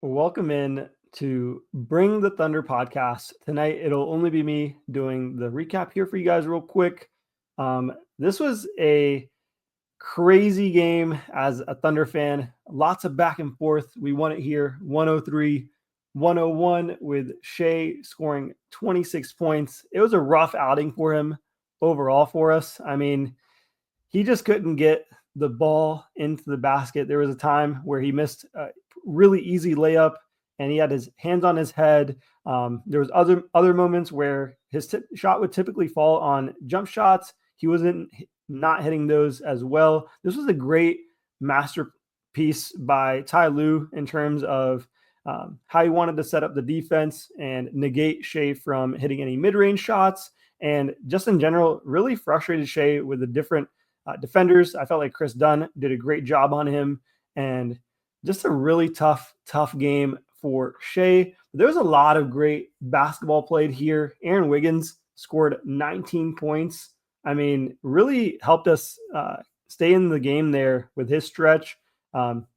Welcome in to Bring the Thunder podcast. Tonight, it'll only be me doing the recap here for you guys, real quick. This was a crazy game as a Thunder fan. Lots of back and forth. We won it here 103-101 with Shai scoring 26 points. It was a rough outing for him overall for us. I mean, he just couldn't get the ball into the basket. There was a time where he missed a really easy layup and he had his hands on his head. There was other moments where his shot would typically fall on jump shots. He wasn't not hitting those as well. This was a great masterpiece by Ty Lue in terms of how he wanted to set up the defense and negate Shai from hitting any mid-range shots. And just in general, really frustrated Shai with the different defenders. I felt like Chris Dunn did a great job on him, and just a really tough game for Shai. There was a lot of great basketball played here. Aaron Wiggins scored 19 points. I mean, really helped us stay in the game there with his stretch.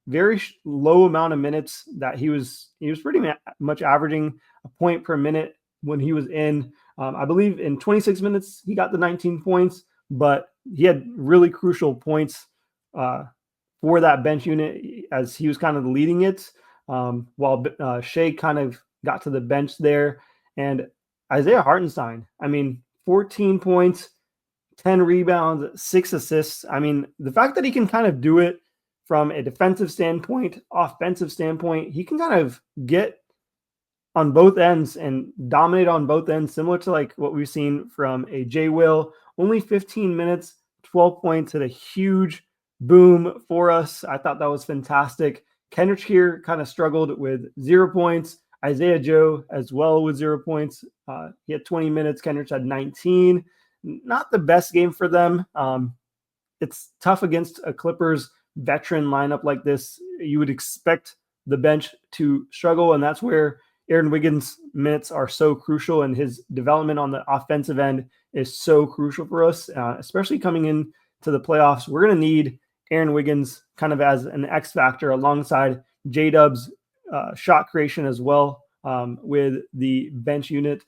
Very low amount of minutes that he was pretty much averaging a point per minute when he was in. I believe in 26 minutes, he got the 19 points, but he had really crucial points for that bench unit as he was kind of leading it, while Shai kind of got to the bench there. And Isaiah Hartenstein, I mean, 14 points, 10 rebounds, 6 assists. I mean, the fact that he can kind of do it from a defensive standpoint, offensive standpoint, he can kind of get on both ends and dominate on both ends, similar to like what we've seen from a J. Will. Only 15 minutes, 12 points, hit a huge boom for us. I thought that was fantastic. Kenrich here kind of struggled with 0 points. Isaiah Joe as well with 0 points. He had 20 minutes. Kenrich had 19. Not the best game for them. It's tough against a Clippers veteran lineup like this. You would expect the bench to struggle, and that's where Aaron Wiggins' minutes are so crucial, and his development on the offensive end is so crucial for us, especially coming in to the playoffs. We're going to need Aaron Wiggins kind of as an X factor alongside J-Dub's shot creation as well, with the bench unit.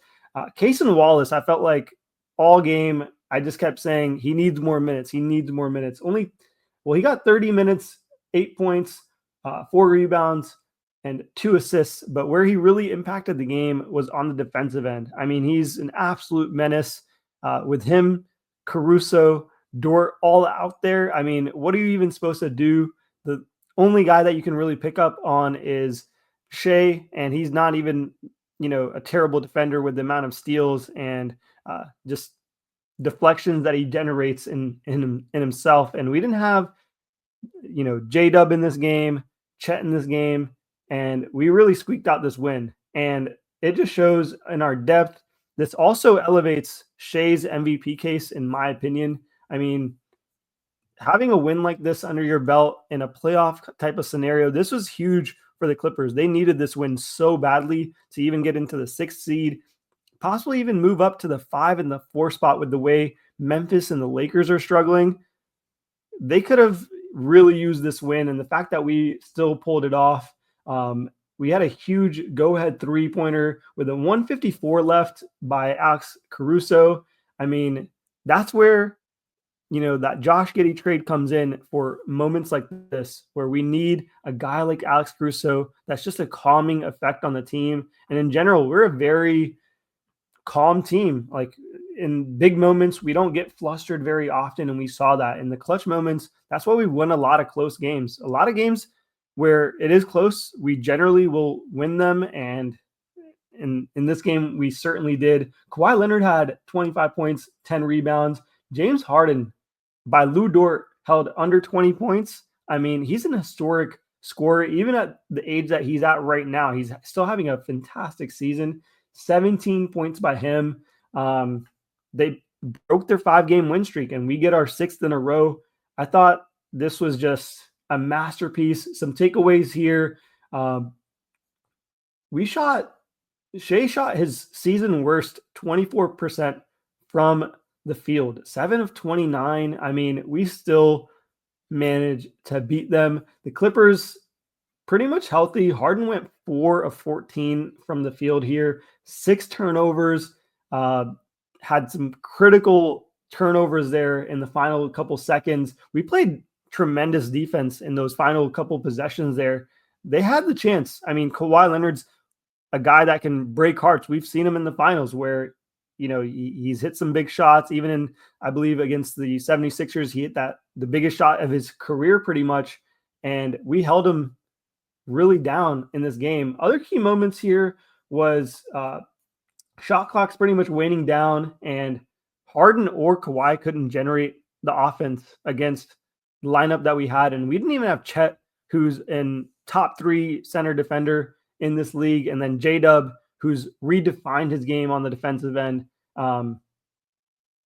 Cason Wallace, I felt like all game, I just kept saying he needs more minutes. He needs more minutes. He got 30 minutes, 8 points, 4 rebounds, and 2 assists. But where he really impacted the game was on the defensive end. I mean, he's an absolute menace with him, Caruso, Dort all out there. I mean, what are you even supposed to do? The only guy that you can really pick up on is Shai, and he's not even, a terrible defender with the amount of steals and just deflections that he generates in himself. And we didn't have, J-Dub in this game, Chet in this game, and we really squeaked out this win. And it just shows in our depth. This also elevates Shai's MVP case, in my opinion. I mean, having a win like this under your belt in a playoff type of scenario, this was huge for the Clippers. They needed this win so badly to even get into the 6th seed, possibly even move up to the 5 and the 4 spot with the way Memphis and the Lakers are struggling. They could have really used this win, and the fact that we still pulled it off. We had a huge go-ahead three-pointer with a 154 left by Alex Caruso. I mean, that's where, that Josh Giddey trade comes in for moments like this, where we need a guy like Alex Caruso that's just a calming effect on the team. And in general, we're a very calm team. Like in big moments, we don't get flustered very often, and we saw that in the clutch moments. That's why we win a lot of close games. A lot of games where it is close, we generally will win them, and in this game, we certainly did. Kawhi Leonard had 25 points, 10 rebounds. James Harden, by Lou Dort, held under 20 points. I mean, he's an historic scorer. Even at the age that he's at right now, he's still having a fantastic season. 17 points by him. They broke their 5-game win streak, and we get our 6th in a row. I thought this was just a masterpiece. Some takeaways here. Shai shot his season worst 24% from the field, 7 of 29. I mean, we still managed to beat them. The Clippers pretty much healthy. Harden went 4 of 14 from the field here, 6 turnovers, had some critical turnovers there in the final couple seconds. We played tremendous defense in those final couple possessions there. They had the chance. I mean, Kawhi Leonard's a guy that can break hearts. We've seen him in the finals where, he's hit some big shots. Even in, I believe, against the 76ers, he hit the biggest shot of his career pretty much. And we held him really down in this game. Other key moments here was shot clock's pretty much waning down, and Harden or Kawhi couldn't generate the offense against the lineup that we had. And we didn't even have Chet, who's in top 3 center defender in this league, and then J-Dub, who's redefined his game on the defensive end.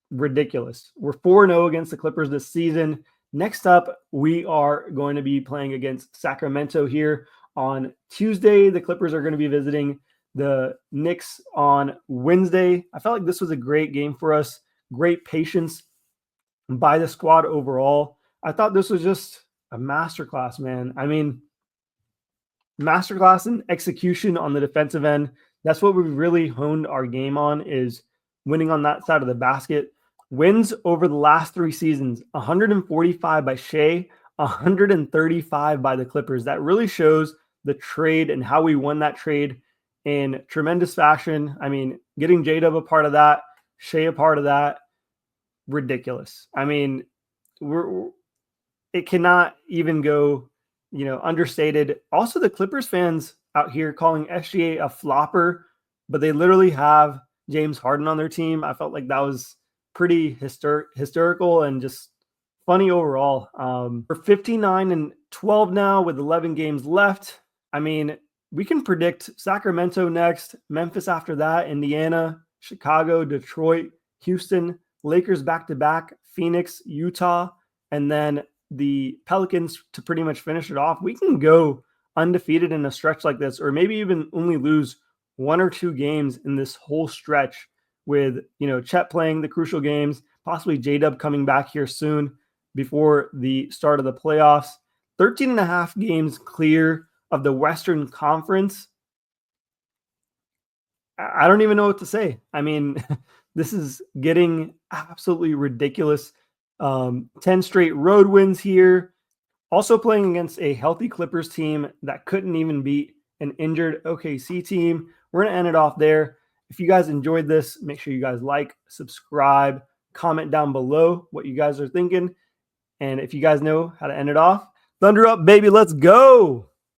Ridiculous. We're 4-0 against the Clippers this season. Next up, we are going to be playing against Sacramento here on Tuesday. The Clippers are going to be visiting the Knicks on Wednesday. I felt like this was a great game for us. Great patience by the squad overall. I thought this was just a masterclass, man. I mean, masterclass in execution on the defensive end. That's what we've really honed our game on, is winning on that side of the basket. Wins over the last 3 seasons, 145 by Shai, 135 by the Clippers. That really shows the trade and how we won that trade in tremendous fashion. I mean, getting J-Dub a part of that, Shai a part of that, ridiculous. I mean, it cannot even go, understated. Also, the Clippers fans out here calling SGA a flopper, but they literally have James Harden on their team. I felt like that was pretty hysterical and just funny overall. We're 59-12 now with 11 games left. I mean, we can predict Sacramento next, Memphis after that, Indiana, Chicago, Detroit, Houston, Lakers back-to-back, Phoenix, Utah, and then the Pelicans to pretty much finish it off. We can go undefeated in a stretch like this, or maybe even only lose 1 or 2 games in this whole stretch with, Chet playing the crucial games, possibly J-Dub coming back here soon before the start of the playoffs. 13 and a half games clear of the Western Conference. I don't even know what to say. I mean, this is getting absolutely ridiculous. 10 straight road wins here. Also playing against a healthy Clippers team that couldn't even beat an injured OKC team. We're going to end it off there. If you guys enjoyed this, make sure you guys like, subscribe, comment down below what you guys are thinking. And if you guys know how to end it off, thunder up, baby. Let's go.